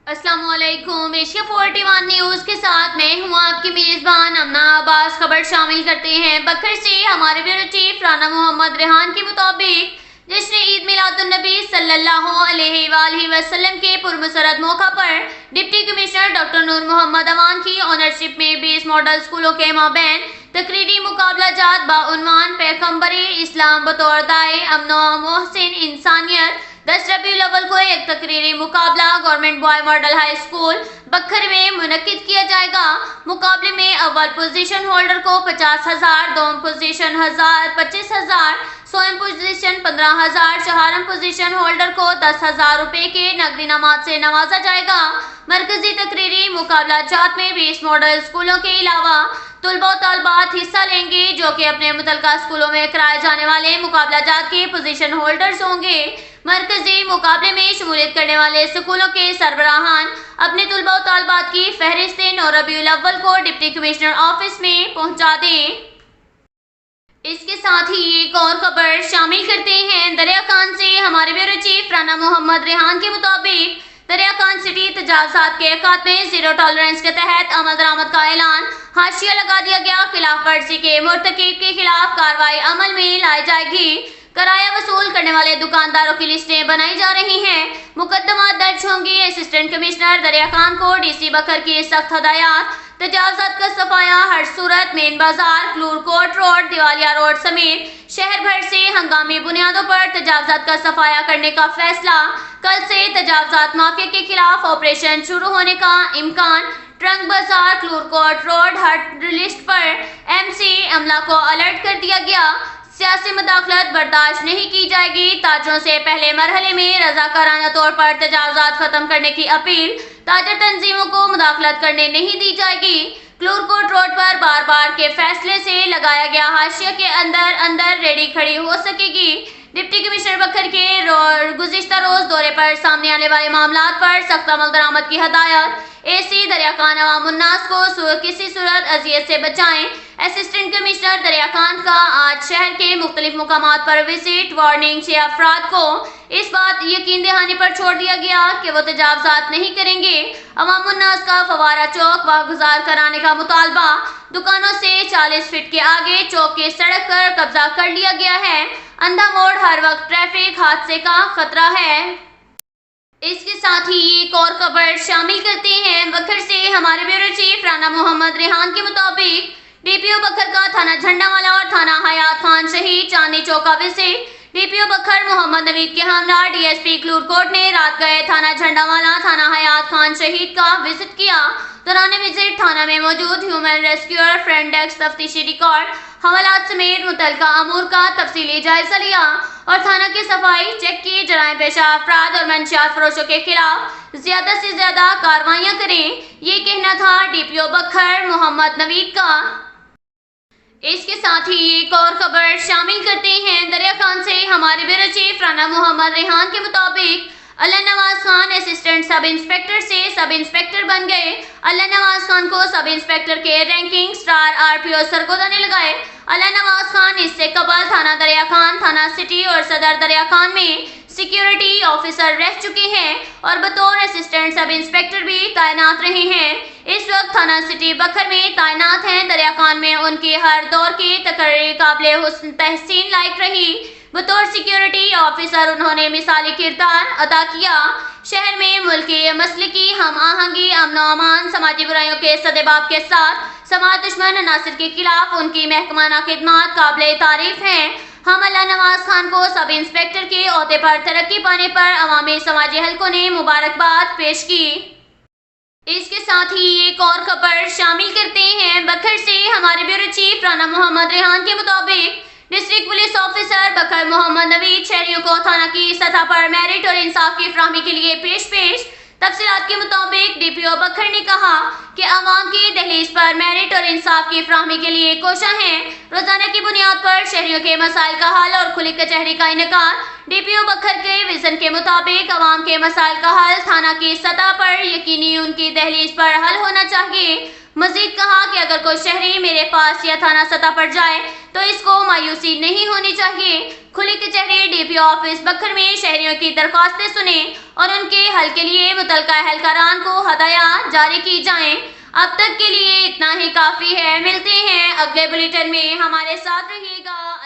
अस्सलाम वालेकुम। Asia 41 news के साथ मैं हूं आपकी मेज़बान अमना अब्बास। खबर शामिल करते हैं बखर से। हमारे ब्यूरो चीफ राना मोहम्मद रेहान के मुताबिक जश्न ईद मिलादुन नबी सल्लल्लाहु अलैहि वसल्लम के पुरमसरत मौका पर डिप्टी कमिश्नर डॉक्टर नूर मोहम्मद अवान की ऑनरशिप में 20 मॉडल स्कूलों के माबैन तकरीरी मुकाबला जात बाउनवान पैगंबरे इस्लाम बतौर दाए अमनो मोहसिन इंसानियत 10 रबीउल अव्वल को एक तकरीरी मुकाबला government boy model high school बखर में मुनक्किद किया जाएगा। मुकाबले में अव्वल पोजीशन होल्डर को 50,000, दोम पोजीशन 25,000, सोएम पोजीशन 15,000, चहारम पोजीशन होल्डर को 10,000 रुपए के नकदी इनामात से नवाजा जाएगा। मरकजी तकरीरी मुकाबला जात में 20 मॉडल स्कूलों के अलावा तुलबा तलबात हिस्सा लेंगे जो कि अपने मुतलका स्कूलों में कराए जाने वाले मुकाबला जात के पोजीशन होल्डर्स होंगे। मरकजी मुकाबले में शमूलियत करने वाले स्कूलों के सरबराहान अपने तुलबा तलबात की फहरिस्तें 9 रबीउल अव्वल को डिप्टी कमिश्नर ऑफिस में पहुंचा दें। इसके साथ ही एक और खबर शामिल करते हैं दरिया खान से। हमारे ब्यूरो चीफ राना मोहम्मद रेहान के मुताबिक दरिया खान सिटी तजावजात के खात्मे में जीरो टॉलरेंस के तहत अमल दरामद का ऐलान हाशिया लगा दिया गया। खिलाफ वर्जी के मुर्तकिब के खिलाफ कार्रवाई अमल में लाई जाएगी। किराया वसूल करने वाले दुकानदारों की लिस्टें बनाई जा रही हैं। मुकदमा दर्ज होंगी। असिस्टेंट कमिश्नर दरिया खान को डीसी बखर की सख्त हदायत। तजावजात का सफाया हर सूरत मेन बाजार, क्लूर कोट रोड, दिवालिया रोड समेत शहर भर से हंगामी बुनियादों पर तजावजात का सफाया करने का फैसला। कल से तजावजात माफिया के खिलाफ ऑपरेशन शुरू होने का इम्कान। ट्रंक बाजार, क्लूर कोट रोड हट लिस्ट पर एमसी अमला को अलर्ट कर दिया गया। सियासी मुदाखलत बर्दाश्त नहीं की जाएगी। ताजरों से पहले मरहले में रजाकाराना तौर पर तजावजात खत्म करने की अपील। ताजर तंजीमों को मुदाखलत करने नहीं दी जाएगी। क्लूर कोट रोड पर बार बार के फैसले से लगाया गया हाशिया के अंदर रेडी खड़ी हो सकेगी। डिप्टी कमिश्नर बखर के गुज़िश्ता रोज दौरे पर सामने आने वाले मामलात पर सख्त अमल दरामद की हदायत। एसी दरिया खान अवामुन्नास को किसी सूरत अजियत से बचाएं। असिस्टेंट कमिश्नर दरिया खान का आज शहर के मुख्तलिफ मुकामात पर विजिट। वार्निंग 6 अफराद को इस बात यकीन दहानी पर छोड़ दिया गया कि वो तजावजात नहीं करेंगे। अवामुन्नास का फवारा चौक वागुजार कराने का मुतालबा। दुकानों से 40 फीट के आगे चौक की सड़क पर कब्जा कर लिया गया है। अंधा मोड़ हर वक्त ट्रैफिक हादसे का खतरा है। इसके साथ ही एक और खबर शामिल करते हैं बखर से। हमारे ब्यूरो चीफ राना मोहम्मद रेहान के मुताबिक डीपीओ बखर का थाना झंडावाला और थाना हयात खान शहीद चांदनी चौक का विजिट। डीपीओ बखर मोहम्मद नवीद के हमरा डीएसपी क्लूर कोट ने रात गए थाना झंडावाला थाना हयात खान शहीद का विजिट किया। दौरान विजिट थाना में मौजूद ह्यूमन रेस्क्यूअर फ्रंट डेस्क तफ्तीशी रिकॉर्ड हवालात समेत मुतलका अमूर का तफसीली जायजा लिया और थाना की सफाई चेक की। जराइम पेशा अफराद और मंशियात फरोशों के खिलाफ ज्यादा से ज्यादा कार्रवाइयां करें, ये कहना था डीपीओ बखर मोहम्मद नवीद का। इसके साथ ही एक और खबर शामिल करते हैं दरिया खान से। हमारे ब्यूरो चीफ राना मोहम्मद रेहान के मुताबिक Allah Nawaz Khan assistant sub inspector से सब इंस्पेक्टर बन गए। अल्लाह नवाज खान को सब इंस्पेक्टर के रैंकिंग स्टार आरपीओ सरगोदा ने लगाए। अल्लाह नवाज खान इससे कबल थाना दरिया खान, थाना सिटी और सदर दरिया खान में सिक्योरिटी ऑफिसर रह चुके हैं और बतौर असिस्टेंट सब इंस्पेक्टर भी तैनात रहे हैं। इस वक्त थाना सिटी बखर में तैनात हैं। दरिया खान में उनकी हर दौर की तकरीर काबिले हुस्न तहसीन लायक रही। बतौर सिक्योरिटी ऑफिसर उन्होंने मिसाली किरदार अदा किया। शहर में मुल्की मसलकी हम आहंगी, अमन अमान, समाजी बुराइयों के सदेबाब के साथ समाज दुश्मन अनासिर के खिलाफ उनकी महकमाना खिदमत काबिले तारीफ हैं। हम अल्लाह नवाज खान को सब इंस्पेक्टर के ओहदे पर तरक्की पाने पर अवामी समाजी हलकों ने मुबारकबाद पेश की। इसके साथ ही एक और खबर शामिल करते हैं बखर से। हमारे ब्यूरो चीफ राना मोहम्मद रेहान के मुताबिक डिस्ट्रिक्ट पुलिस ऑफिसर बखर मोहम्मद नवीद शहरियों को थाना की सतह पर मेरिट और इंसाफ की फराहमी के लिए पेश। तफसीलात के मुताबिक डीपीओ बखर ने कहा कि अवाम की दहलीज पर मेरिट और इंसाफ की फराहमी के लिए कोशा हैं। रोजाना की बुनियाद पर शहरियों के मसाइल का हल और खुली कचहरी का इनेकार। डीपीओ बखर के विजन के मुताबिक अवाम के मसाइल का हल थाना की सतह पर यकीनी उनकी दहलीज पर हल होना चाहिए। مزید کہا کہ اگر کوئی شہری میرے پاس یا تھانہ سطح پر جائے تو اس کو مایوسی نہیں ہونی چاہیے۔ کھلی کچہری ڈی پی او آفس بکھر میں شہریوں کی درخواستیں سنیں اور ان کے حل کے لیے متعلقہ اہلکاران کو ہدایات جاری کی جائیں۔ اب تک کے لیے اتنا ہی کافی ہے۔ ملتے ہیں اگلے بلیٹن میں، ہمارے ساتھ رہیے گا۔